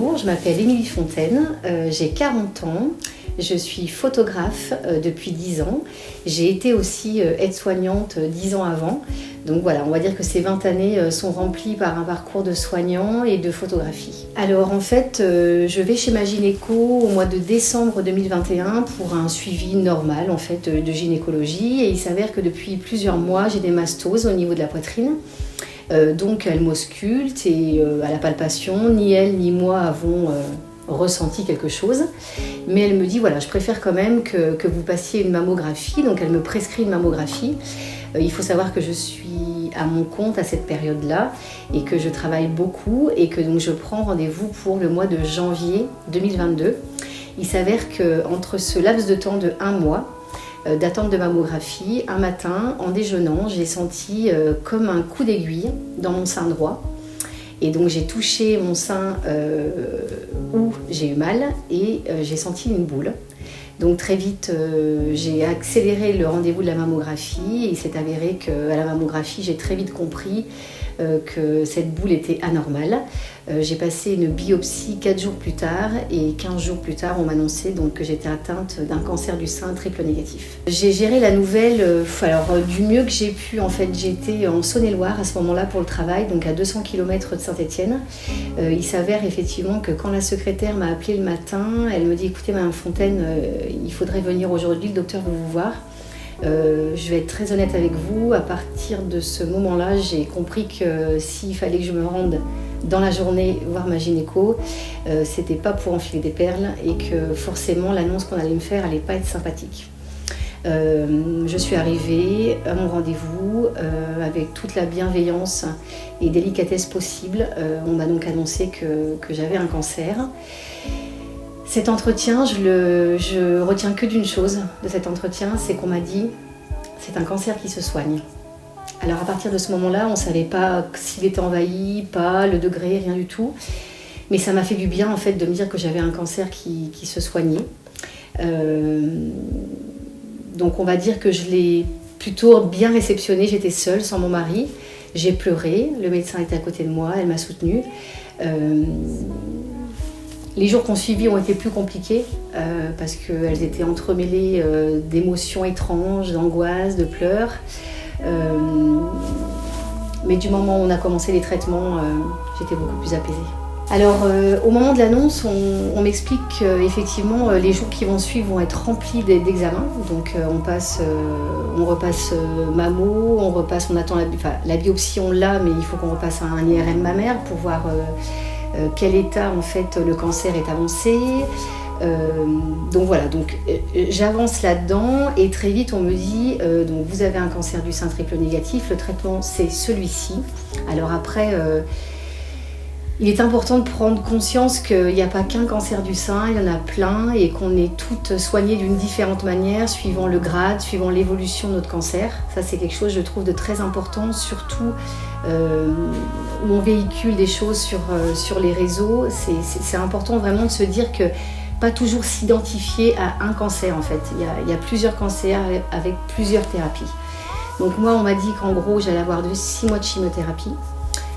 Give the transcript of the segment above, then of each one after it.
Bonjour, je m'appelle Émilie Fontaine, j'ai 40 ans, je suis photographe depuis 10 ans. J'ai été aussi aide-soignante 10 ans avant. Donc voilà, on va dire que ces 20 années sont remplies par un parcours de soignant et de photographie. Alors en fait, je vais chez ma gynéco au mois de décembre 2021 pour un suivi normal en fait de gynécologie. Et il s'avère que depuis plusieurs mois, j'ai des mastoses au niveau de la poitrine. Donc elle m'ausculte et à la palpation, ni elle ni moi avons ressenti quelque chose. Mais elle me dit voilà, je préfère quand même que vous passiez une mammographie. Donc elle me prescrit une mammographie. Il faut savoir que je suis à mon compte à cette période-là et que je travaille beaucoup et que donc je prends rendez-vous pour le mois de janvier 2022. Il s'avère qu'entre ce laps de temps de 1 mois, d'attente de mammographie, un matin, en déjeunant, j'ai senti comme un coup d'aiguille dans mon sein droit. Et donc j'ai touché mon sein où j'ai eu mal et j'ai senti une boule. Donc très vite, j'ai accéléré le rendez-vous de la mammographie et il s'est avéré qu'à la mammographie, j'ai très vite compris que cette boule était anormale. J'ai passé une biopsie 4 jours plus tard et 15 jours plus tard, on m'annonçait donc que j'étais atteinte d'un cancer du sein triple négatif. J'ai géré la nouvelle du mieux que j'ai pu. En fait, j'étais en Saône-et-Loire à ce moment-là pour le travail, donc à 200 km de Saint-Étienne. Il s'avère effectivement que quand la secrétaire m'a appelée le matin, elle me dit « Écoutez, Madame Fontaine, il faudrait venir aujourd'hui, le docteur veut vous voir ». Je vais être très honnête avec vous, à partir de ce moment-là, j'ai compris que s'il fallait que je me rende dans la journée voir ma gynéco, c'était pas pour enfiler des perles et que forcément l'annonce qu'on allait me faire allait pas être sympathique. Je suis arrivée à mon rendez-vous avec toute la bienveillance et délicatesse possible. On m'a donc annoncé que j'avais un cancer. Cet entretien, je retiens que d'une chose de cet entretien, c'est qu'on m'a dit « c'est un cancer qui se soigne ». Alors à partir de ce moment-là, on ne savait pas s'il était envahi, pas, le degré, rien du tout. Mais ça m'a fait du bien en fait de me dire que j'avais un cancer qui se soignait. Donc on va dire que je l'ai plutôt bien réceptionné, j'étais seule, sans mon mari. J'ai pleuré, le médecin était à côté de moi, elle m'a soutenue. Les jours qu'on suivit ont été plus compliqués parce qu'elles étaient entremêlées d'émotions étranges, d'angoisse, de pleurs. Mais du moment où on a commencé les traitements, j'étais beaucoup plus apaisée. Alors au moment de l'annonce, on m'explique qu'effectivement les jours qui vont suivre vont être remplis d'examens. Donc on repasse mammo, on attend la biopsie, on l'a, mais il faut qu'on repasse un IRM mammaire pour voir quel état en fait le cancer est avancé. Donc voilà, j'avance là-dedans et très vite on me dit donc vous avez un cancer du sein triple négatif, le traitement c'est celui-ci. Alors après il est important de prendre conscience qu'il n'y a pas qu'un cancer du sein, il y en a plein et qu'on est toutes soignées d'une différente manière suivant le grade, suivant l'évolution de notre cancer. Ça c'est quelque chose je trouve de très important, surtout où on véhicule des choses sur les réseaux. C'est important vraiment de se dire que pas toujours s'identifier à un cancer en fait. Il y a plusieurs cancers avec plusieurs thérapies. Donc moi on m'a dit qu'en gros j'allais avoir 6 mois de chimiothérapie.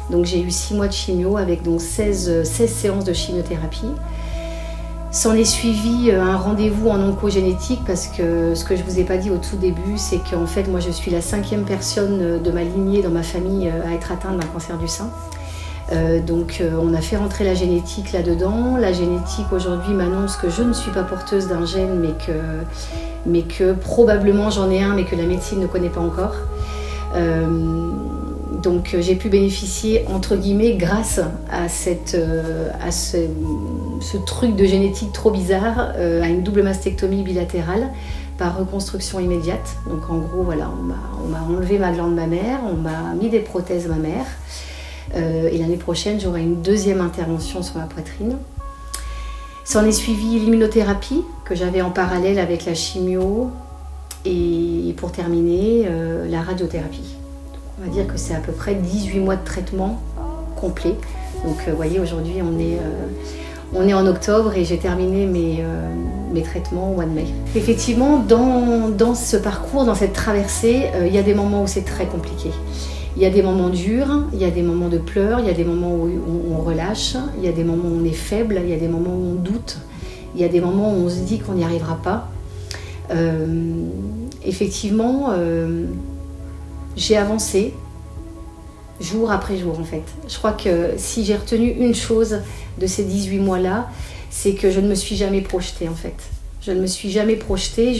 Donc j'ai eu 6 mois de chimio avec donc 16 séances de chimiothérapie. S'en est suivi un rendez-vous en oncogénétique parce que ce que je ne vous ai pas dit au tout début, c'est qu'en fait moi je suis la 5e personne de ma lignée dans ma famille à être atteinte d'un cancer du sein. Donc on a fait rentrer la génétique là-dedans. La génétique aujourd'hui m'annonce que je ne suis pas porteuse d'un gène mais que probablement j'en ai un mais que la médecine ne connaît pas encore. Donc j'ai pu bénéficier entre guillemets grâce à ce truc de génétique trop bizarre, à une double mastectomie bilatérale par reconstruction immédiate. Donc en gros voilà, on m'a enlevé ma glande mammaire, on m'a mis des prothèses mammaires. Et l'année prochaine, j'aurai une 2e intervention sur ma poitrine. S'en est suivi l'immunothérapie que j'avais en parallèle avec la chimio et pour terminer, la radiothérapie. Donc, on va dire que c'est à peu près 18 mois de traitement complet. Donc vous voyez, aujourd'hui on est en octobre et j'ai terminé mes traitements au mois de mai. Effectivement, dans ce parcours, dans cette traversée, il y a des moments où c'est très compliqué. Il y a des moments durs, il y a des moments de pleurs, il y a des moments où on relâche, il y a des moments où on est faible, il y a des moments où on doute, il y a des moments où on se dit qu'on n'y arrivera pas. Effectivement, j'ai avancé jour après jour en fait. Je crois que si j'ai retenu une chose de ces 18 mois-là, c'est que je ne me suis jamais projetée en fait. Je ne me suis jamais projetée,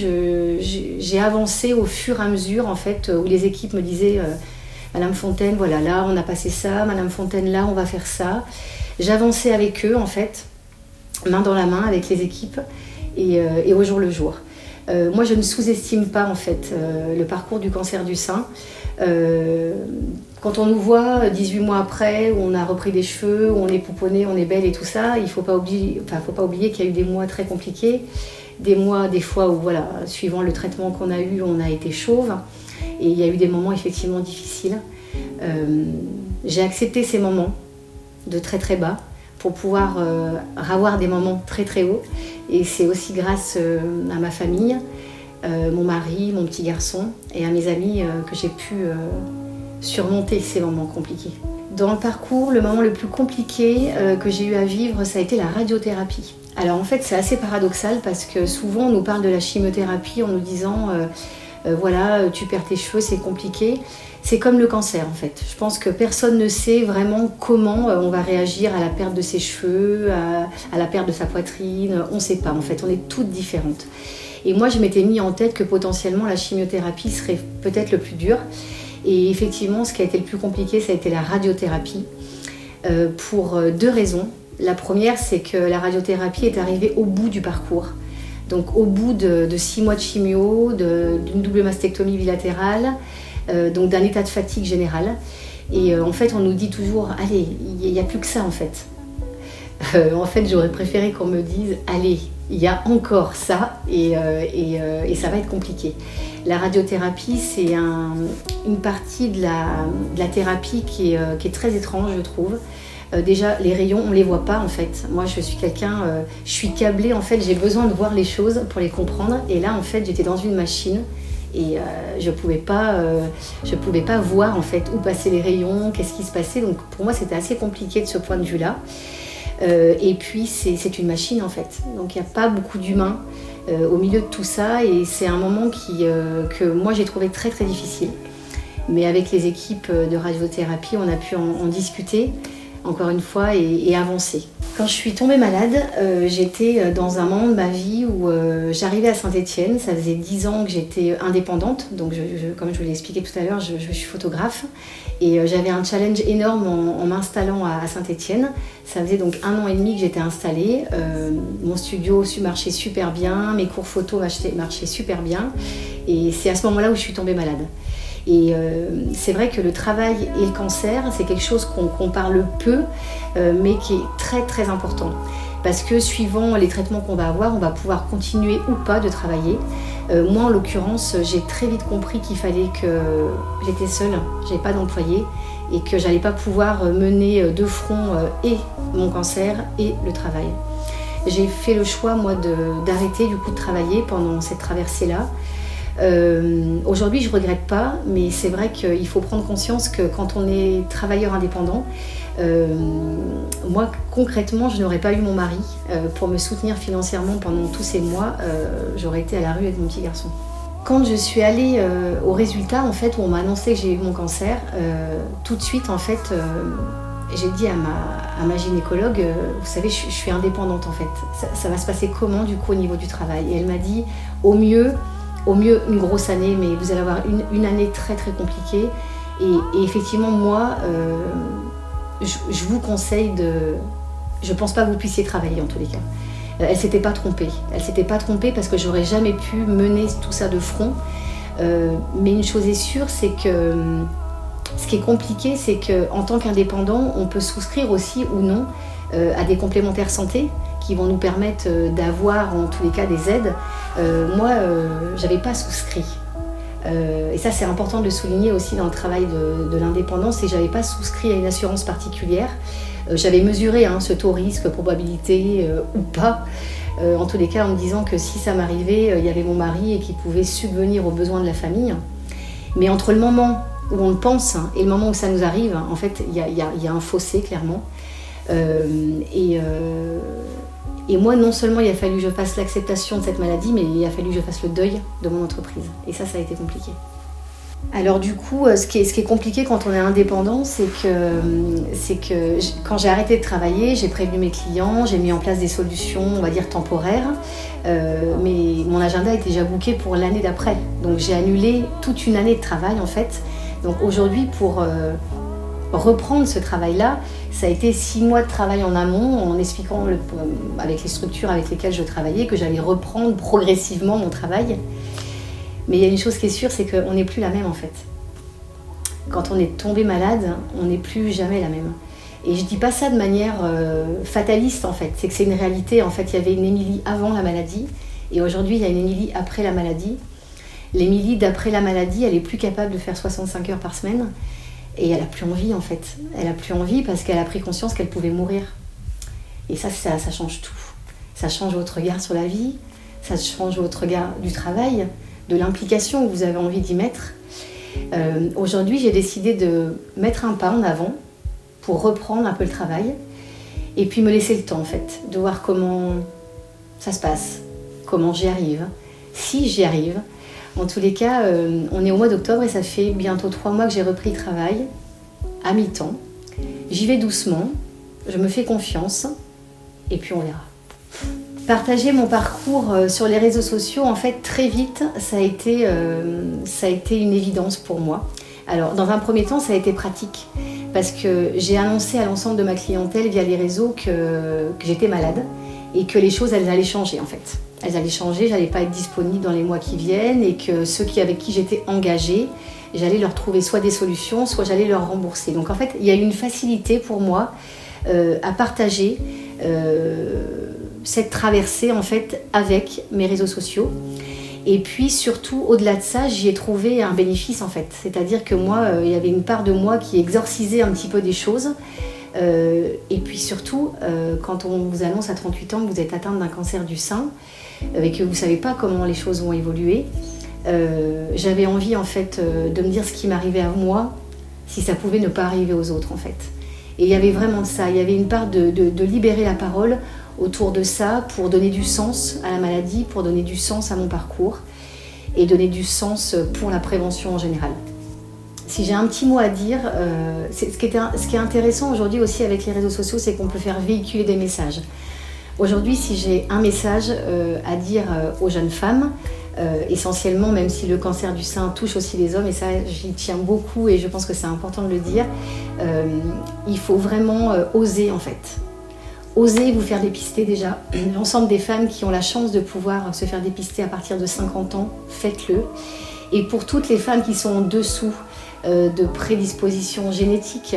j'ai avancé au fur et à mesure en fait, où les équipes me disaient Madame Fontaine, voilà, là on a passé ça, Madame Fontaine, là on va faire ça. J'avançais avec eux en fait, main dans la main avec les équipes et au jour le jour. Moi je ne sous-estime pas en fait le parcours du cancer du sein. Quand on nous voit 18 mois après, où on a repris des cheveux, où on est pouponné, on est belle et tout ça, il ne faut pas oublier qu'il y a eu des mois très compliqués, des mois, des fois où, voilà, suivant le traitement qu'on a eu, on a été chauve, et il y a eu des moments effectivement difficiles. J'ai accepté ces moments de très très bas pour pouvoir avoir des moments très très hauts, et c'est aussi grâce à ma famille, mon mari, mon petit garçon et à mes amis que j'ai pu surmonter ces moments compliqués. Dans le parcours, le moment le plus compliqué que j'ai eu à vivre, ça a été la radiothérapie. Alors en fait, c'est assez paradoxal parce que souvent on nous parle de la chimiothérapie en nous disant voilà, tu perds tes cheveux, c'est compliqué. C'est comme le cancer en fait. Je pense que personne ne sait vraiment comment on va réagir à la perte de ses cheveux, à la perte de sa poitrine. On ne sait pas en fait, on est toutes différentes. Et moi, je m'étais mis en tête que potentiellement la chimiothérapie serait peut-être le plus dur. Et effectivement, ce qui a été le plus compliqué, ça a été la radiothérapie, pour deux raisons. La première, c'est que la radiothérapie est arrivée au bout du parcours. Donc au bout de 6 mois de chimio, d'une double mastectomie bilatérale, donc d'un état de fatigue générale. Et en fait, on nous dit toujours, allez, il n'y a plus que ça en fait. En fait, j'aurais préféré qu'on me dise, allez, il y a encore ça et ça va être compliqué. La radiothérapie, c'est une partie de la thérapie qui est très étrange, je trouve. Déjà, les rayons, on ne les voit pas en fait. Moi, je suis quelqu'un, je suis câblée en fait, j'ai besoin de voir les choses pour les comprendre. Et là, en fait, j'étais dans une machine et je pouvais pas voir en fait où passaient les rayons, qu'est-ce qui se passait. Donc pour moi, c'était assez compliqué de ce point de vue-là. Et puis c'est une machine en fait, donc il n'y a pas beaucoup d'humains au milieu de tout ça et c'est un moment que moi j'ai trouvé très très difficile. Mais avec les équipes de radiothérapie, on a pu en discuter encore une fois et avancer. Quand je suis tombée malade, j'étais dans un moment de ma vie où j'arrivais à Saint-Étienne, ça faisait 10 ans que j'étais indépendante, donc comme je vous l'ai expliqué tout à l'heure, je suis photographe et j'avais un challenge énorme en m'installant à Saint-Étienne. Ça faisait donc 1 an et demi que j'étais installée, mon studio marchait super bien, mes cours photo marchaient super bien et c'est à ce moment-là où je suis tombée malade. Et c'est vrai que le travail et le cancer, c'est quelque chose qu'on parle peu, mais qui est très très important. Parce que suivant les traitements qu'on va avoir, on va pouvoir continuer ou pas de travailler. Moi, en l'occurrence, j'ai très vite compris qu'il fallait que j'étais seule, j'avais pas d'employé, et que j'allais pas pouvoir mener de front et mon cancer et le travail. J'ai fait le choix, moi, d'arrêter du coup de travailler pendant cette traversée-là. Aujourd'hui, je ne regrette pas, mais c'est vrai qu'il faut prendre conscience que quand on est travailleur indépendant, moi, concrètement, je n'aurais pas eu mon mari pour me soutenir financièrement pendant tous ces mois. J'aurais été à la rue avec mon petit garçon. Quand je suis allée au résultat, en fait, où on m'a annoncé que j'ai eu mon cancer, tout de suite, en fait, j'ai dit à ma gynécologue, vous savez, je suis indépendante, en fait. Ça va se passer comment, du coup, au niveau du travail? Et elle m'a dit, au mieux une grosse année, mais vous allez avoir une année très très compliquée. Et effectivement, moi, je vous conseille je pense pas que vous puissiez travailler en tous les cas. Elle s'était pas trompée. Elle s'était pas trompée parce que j'aurais jamais pu mener tout ça de front. Mais une chose est sûre, c'est que ce qui est compliqué, c'est qu'en tant qu'indépendant, on peut souscrire aussi ou non à des complémentaires santé qui vont nous permettre d'avoir en tous les cas des aides. Moi, j'avais pas souscrit. Et ça, c'est important de le souligner aussi dans le travail de l'indépendance, c'est que j'avais pas souscrit à une assurance particulière. J'avais mesuré ce taux risque, probabilité ou pas, en tous les cas en me disant que si ça m'arrivait, il y avait mon mari et qu'il pouvait subvenir aux besoins de la famille. Mais entre le moment où on le pense et le moment où ça nous arrive, en fait, il y a un fossé, clairement. Et moi, non seulement il a fallu que je fasse l'acceptation de cette maladie, mais il a fallu que je fasse le deuil de mon entreprise. Et ça a été compliqué. Alors du coup, ce qui est compliqué quand on est indépendant, c'est que quand j'ai arrêté de travailler, j'ai prévenu mes clients, j'ai mis en place des solutions, on va dire temporaires, mais mon agenda était déjà booké pour l'année d'après. Donc j'ai annulé toute une année de travail en fait. Donc aujourd'hui, pour reprendre ce travail-là, ça a été 6 mois de travail en amont, en expliquant avec les structures avec lesquelles je travaillais que j'allais reprendre progressivement mon travail. Mais il y a une chose qui est sûre, c'est qu'on n'est plus la même en fait. Quand on est tombé malade, on n'est plus jamais la même. Et je dis pas ça de manière fataliste en fait, c'est que c'est une réalité. En fait, il y avait une Émilie avant la maladie et aujourd'hui il y a une Émilie après la maladie. L'Émilie d'après la maladie, elle est plus capable de faire 65 heures par semaine et elle a plus envie en fait. Elle a plus envie parce qu'elle a pris conscience qu'elle pouvait mourir. Et ça change tout. Ça change votre regard sur la vie, ça change votre regard du travail, de l'implication que vous avez envie d'y mettre. Aujourd'hui, j'ai décidé de mettre un pas en avant pour reprendre un peu le travail et puis me laisser le temps en fait, de voir comment ça se passe, comment j'y arrive, si j'y arrive. En tous les cas, on est au mois d'octobre et ça fait bientôt 3 mois que j'ai repris le travail à mi-temps. J'y vais doucement, je me fais confiance et puis on verra. Partager mon parcours sur les réseaux sociaux, en fait, très vite, ça a été une évidence pour moi. Alors, dans un premier temps, ça a été pratique parce que j'ai annoncé à l'ensemble de ma clientèle via les réseaux que j'étais malade et que les choses, elles allaient changer, en fait. Elles allaient changer, j'allais pas être disponible dans les mois qui viennent et que ceux avec qui j'étais engagée, j'allais leur trouver soit des solutions, soit j'allais leur rembourser. Donc, en fait, il y a eu une facilité pour moi à partager cette traversée en fait avec mes réseaux sociaux. Et puis surtout, au-delà de ça, j'y ai trouvé un bénéfice en fait. C'est-à-dire que moi, il y avait une part de moi qui exorcisait un petit peu des choses. Et puis surtout, quand on vous annonce à 38 ans que vous êtes atteinte d'un cancer du sein et que vous ne savez pas comment les choses vont évoluer, j'avais envie en fait de me dire ce qui m'arrivait à moi, si ça pouvait ne pas arriver aux autres en fait. Et il y avait vraiment de ça, il y avait une part de libérer la parole autour de ça pour donner du sens à la maladie, pour donner du sens à mon parcours et donner du sens pour la prévention en général. Si j'ai un petit mot à dire, ce qui est intéressant aujourd'hui aussi avec les réseaux sociaux, c'est qu'on peut faire véhiculer des messages. Aujourd'hui, si j'ai un message à dire aux jeunes femmes, essentiellement, même si le cancer du sein touche aussi les hommes, et ça j'y tiens beaucoup et je pense que c'est important de le dire, il faut vraiment oser en fait. Osez vous faire dépister déjà. L'ensemble des femmes qui ont la chance de pouvoir se faire dépister à partir de 50 ans, faites-le. Et pour toutes les femmes qui sont en dessous de prédisposition génétique,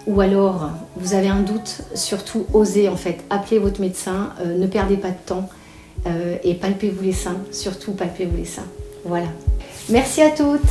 ou alors vous avez un doute, surtout osez en fait. Appelez votre médecin, ne perdez pas de temps et palpez-vous les seins, surtout palpez-vous les seins. Voilà. Merci à toutes.